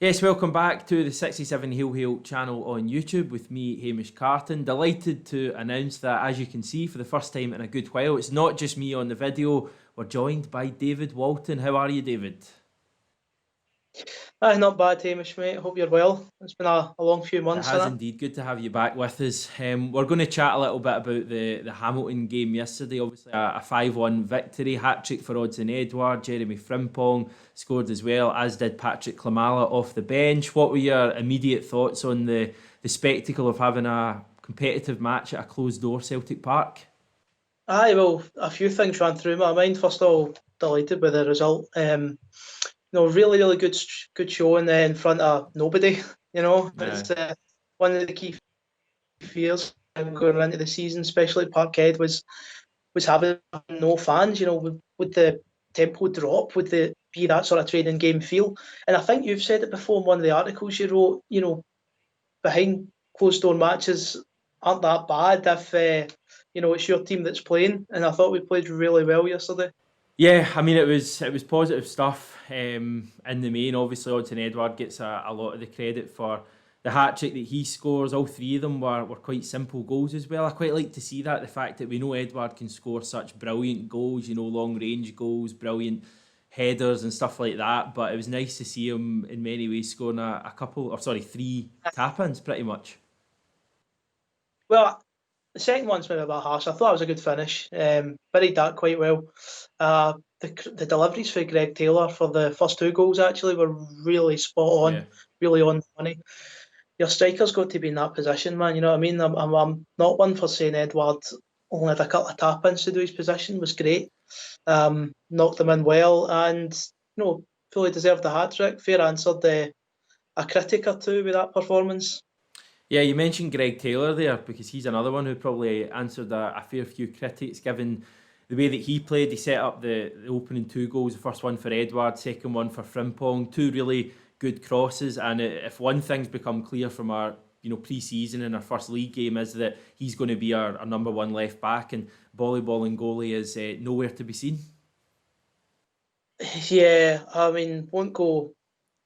Yes, welcome back to the 67 Heel Hail channel on YouTube with me, Hamish Carton. Delighted to announce that, as you can see, for the first time in a good while, it's not just me on the video. We're joined by David Walton. How are you, David? Not bad, Hamish, mate. Hope you're well. It's been a long few It months, has hasn't indeed. Good to have you back with us. We're going to chat a little bit about the Hamilton game yesterday. Obviously, a 5-1 victory, hat-trick for Odsonne Edouard. Jeremie Frimpong scored as well, as did Patrick Klimala off the bench. What were your immediate thoughts on the spectacle of having a competitive match at a closed-door Celtic Park? Aye, well, a few things ran through my mind. First of all, delighted with the result. Really good showing in front of nobody. Yeah. It's one of the key fears going into the season, especially at Parkhead, was having no fans. Would the tempo drop? Would the be that sort of training game feel? And I think you've said it before in one of the articles you wrote. Behind closed door matches aren't that bad if it's your team that's playing. And I thought we played really well yesterday. Yeah, I mean it was positive stuff in the main. Obviously, Odsonne Edouard gets a lot of the credit for the hat trick that he scores. All three of them were quite simple goals as well. I quite like to see that, the fact that we know Edouard can score such brilliant goals, long range goals, brilliant headers and stuff like that. But it was nice to see him in many ways scoring three tap-ins pretty much. Well, the second one's maybe a bit harsh. I thought it was a good finish. Buried that quite well. The deliveries for Greg Taylor for the first two goals actually were really spot Yeah. on, really on the money. Your striker's got to be in that position, man. You know what I mean? I'm not one for saying Edward only had a couple of tap-ins to do his position. Was great. Knocked them in well, and fully deserved the hat trick. Fair answered a critic or two with that performance. Yeah, you mentioned Greg Taylor there because he's another one who probably answered a fair few critics given the way that he played. He set up the opening two goals, the first one for Edward, second one for Frimpong, two really good crosses. And if one thing's become clear from our pre-season and our first league game is that he's going to be our number one left back, and volleyballing goalie is nowhere to be seen. Yeah, I mean, won't go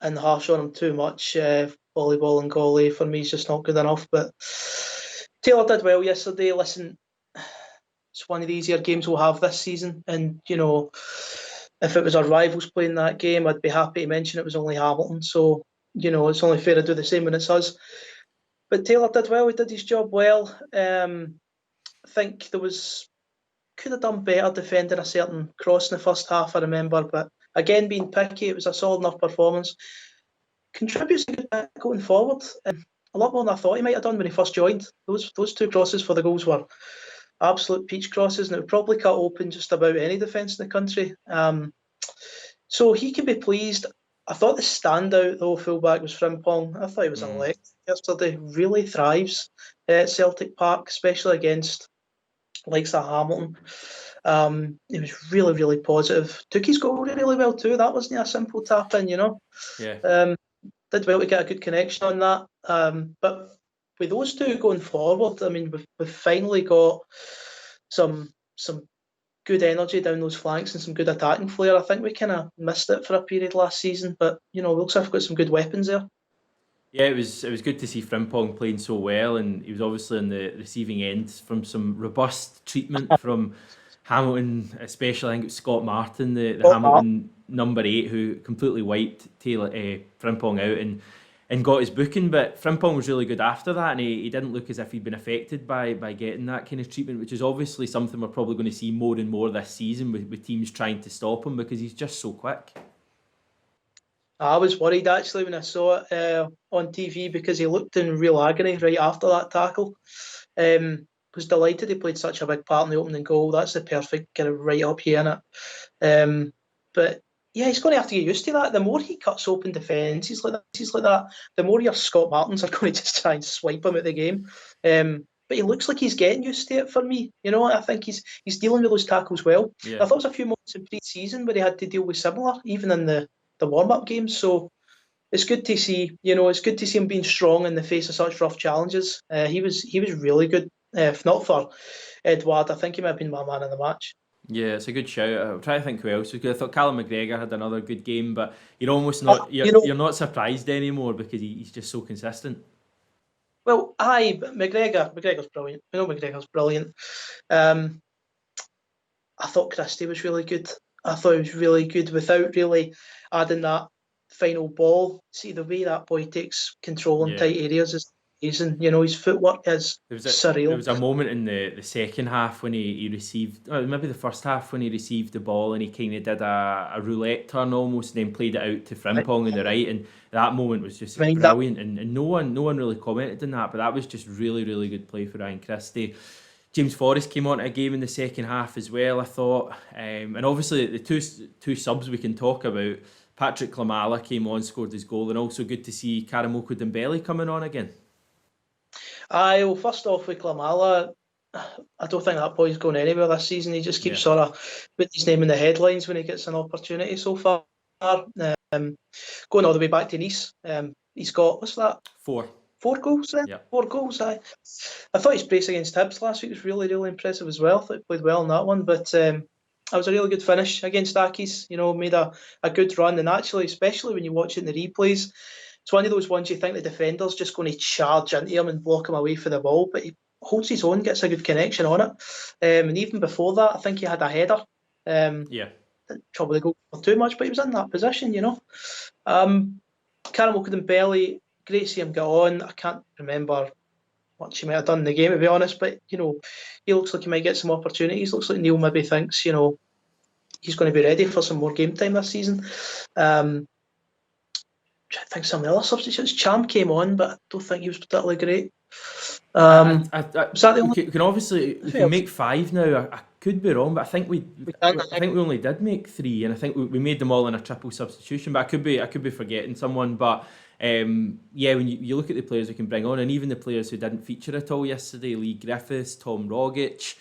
in harsh on him too much. Volleyball and goalie for me is just not good enough. But Taylor did well yesterday. Listen, it's one of the easier games we'll have this season, and if it was our rivals playing that game, I'd be happy to mention it was only Hamilton. So it's only fair to do the same when it's us. But Taylor did well. He did his job well. I think could have done better defending a certain cross in the first half, I remember. But again, being picky, it was a solid enough performance. Contributes a good bit going forward. A lot more than I thought he might have done when he first joined. Those two crosses for the goals were absolute peach crosses, and it would probably cut open just about any defence in the country. So he can be pleased. I thought the standout, though, fullback was Frimpong. I thought he was electric yesterday. Really thrives at Celtic Park, especially against likes of Hamilton. He was really, really positive. Took his goal really well too. That wasn't a simple tap in, Yeah. Did well to get a good connection on that. But with those two going forward, I mean, we've finally got some good energy down those flanks and some good attacking flair. I think we kind of missed it for a period last season, but we looks like we've got some good weapons there. Yeah, it was good to see Frimpong playing so well, and he was obviously on the receiving end from some robust treatment from Hamilton, especially. I think it was Scott Martin, the Hamilton number 8, who completely wiped Frimpong out and got his booking. But Frimpong was really good after that, and he didn't look as if he'd been affected by getting that kind of treatment, which is obviously something we're probably going to see more and more this season with teams trying to stop him because he's just so quick. I was worried actually when I saw it on TV because he looked in real agony right after that tackle. Was delighted he played such a big part in the opening goal. That's the perfect kind of right up here in it. But yeah, he's going to have to get used to that. The more he cuts open defences like that, the more your Scott Martins are going to just try and swipe him at the game. But he looks like he's getting used to it for me. I think he's dealing with those tackles well. Yeah. I thought it was a few moments in pre-season where he had to deal with similar, even in the warm-up games. So it's good to see, it's good to see him being strong in the face of such rough challenges. He was really good. If not for Edouard, I think he might have been my man in the match. Yeah, it's a good shout. I'm trying to think who else was good. I thought Callum McGregor had another good game, but you're almost not you're not surprised anymore because he's just so consistent. Well, but McGregor's brilliant. I know McGregor's brilliant. I thought Christie was really good. I thought he was really good without really adding that final ball. See, the way that boy takes control in Yeah. tight areas is amazing. His footwork is There was surreal. a moment in the second half when he received, maybe the first half when he received the ball and he kind of did a roulette turn almost, and then played it out to Frimpong on the right, and that moment was just I mean, brilliant. And no one really commented on that, but that was just really really good play for Ryan Christie. James Forrest came on to a game in the second half as well, I thought, and obviously the two subs we can talk about. Patrick Klimala came on, scored his goal, and also good to see Karamoko Dembele coming on again. well, first off with Klimala, I don't think that boy's going anywhere this season. He just keeps sort of putting his name in the headlines when he gets an opportunity so far. Going all the way back to Nice, he's got, what's that? Four goals then? Yeah. 4 goals, aye. I thought his brace against Hibs last week was really, really impressive as well. I thought he played well in that one, but that was a really good finish against Accies. Made a good run, and actually, especially when you watch it in the replays, it's one of those ones you think the defender's just going to charge into him and block him away for the ball, but he holds his own, gets a good connection on it. And even before that, I think he had a header. Didn't probably go for too much, but he was in that position, Karamoko Dembele, great to see him get on. I can't remember what he might have done in the game, to be honest, but he looks like he might get some opportunities. Looks like Neil maybe thinks he's going to be ready for some more game time this season. I think some of the other substitutes. Cham came on, but I don't think he was particularly great. Was that the only? We can obviously make 5 now. I could be wrong, but I think we only did make 3, and I think we made them all in a triple substitution. But I could be forgetting someone. But when you look at the players we can bring on, and even the players who didn't feature at all yesterday, Lee Griffiths, Tom Rogic,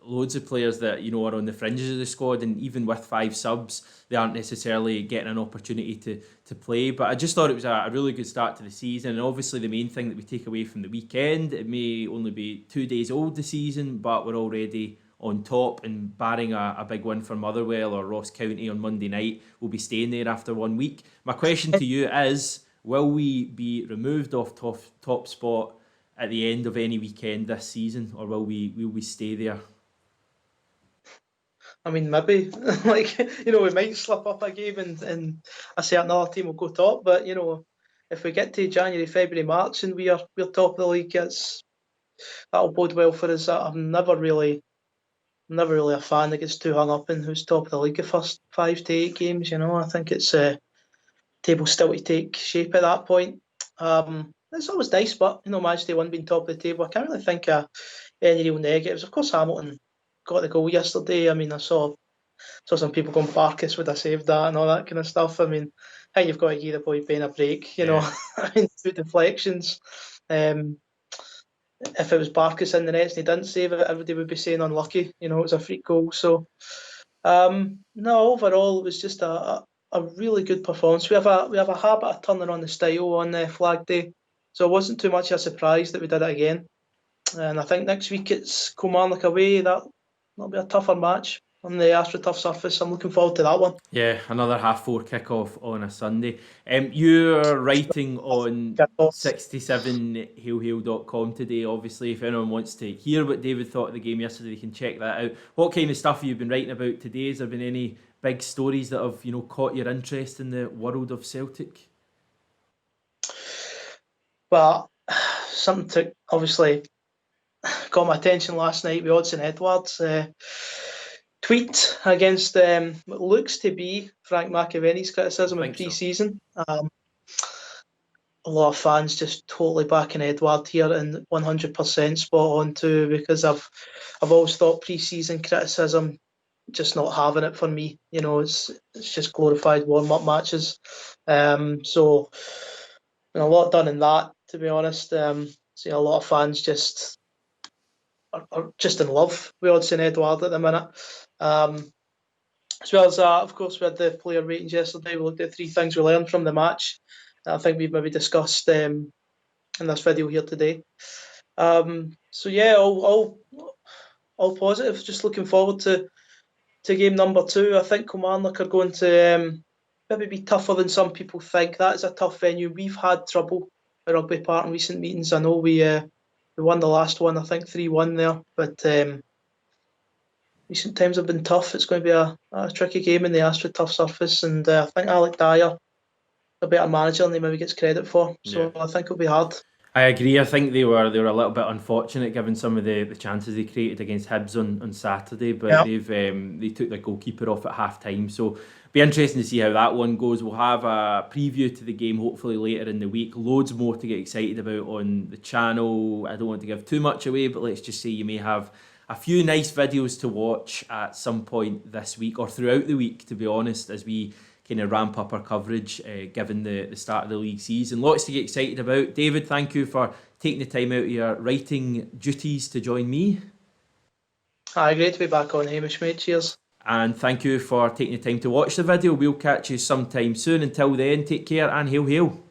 loads of players that are on the fringes of the squad, and even with 5 subs, they aren't necessarily getting an opportunity to play. But I just thought it was a really good start to the season, and obviously the main thing that we take away from the weekend, it may only be 2 days old the season, but we're already on top, and barring a big win for Motherwell or Ross County on Monday night, we'll be staying there after 1 week. My question to you is, will we be removed off top spot at the end of any weekend this season, or will we stay there? I mean, maybe we might slip up a game and I say another team will go top. But if we get to January, February, March and we're top of the league, that'll bode well for us. I'm never really a fan that gets too hung up in who's top of the league the first 5 to 8 games. I think it's table still to take shape at that point. It's always nice, but Manchester Day 1 being top of the table, I can't really think of any real negatives. Of course, Hamilton got the goal yesterday. I mean, I saw some people going, Barkas would have saved that and all that kind of stuff. I mean, I think you've got to give the boy Ben a break, I mean, 2 deflections. If it was Barkas in the nets and he didn't save it, everybody would be saying unlucky. It was a free goal. So, no, overall, it was just a really good performance. We have a habit of turning on the style on Flag Day, so it wasn't too much of a surprise that we did it again. And I think next week it's Kilmarnock away. That'll be a tougher match on the AstroTurf surface. I'm looking forward to that one. Yeah, another 4:30 kickoff on a Sunday. You're writing on 67hailhail.com today, obviously. If anyone wants to hear what David thought of the game yesterday, they can check that out. What kind of stuff have you been writing about today? Has there been any big stories that have caught your interest in the world of Celtic? Well, something took, obviously, got my attention last night with Odsonne Edouard's tweet against what looks to be Frank McAvenny's criticism in pre-season. So. A lot of fans just totally backing Edouard here and 100% spot on too, because I've always thought pre-season criticism just not having it for me. It's just glorified warm-up matches. So a lot done in that, to be honest. See a lot of fans just are just in love with Odsonne Edouard at the minute. As well as that, of course, we had the player ratings yesterday. We looked at 3 things we learned from the match. I think we've maybe discussed in this video here today. So yeah, all all positive. Just looking forward to game number 2. I think Kilmarnock are going to maybe be tougher than some people think. That is a tough venue. We've had trouble at Rugby Park in recent meetings. I know we won the last one, I think 3-1 there, but recent times have been tough. It's going to be a tricky game in the AstroTurf surface, and I think Alec Dyer, a better manager than he maybe gets credit for. So I think it'll be hard. I agree. I think they were a little bit unfortunate given some of the chances they created against Hibs on Saturday, but they took their goalkeeper off at half time. So be interesting to see how that one goes. We'll have a preview to the game hopefully later in the week. Loads more to get excited about on the channel. I don't want to give too much away, but let's just say you may have a few nice videos to watch at some point this week or throughout the week, to be honest, as we kind of ramp up our coverage given the start of the league season. Lots to get excited about. David, thank you for taking the time out of your writing duties to join me. Hi, great to be back on, Hamish, mate. Cheers. And thank you for taking the time to watch the video. We'll catch you sometime soon. Until then, take care and hail, hail.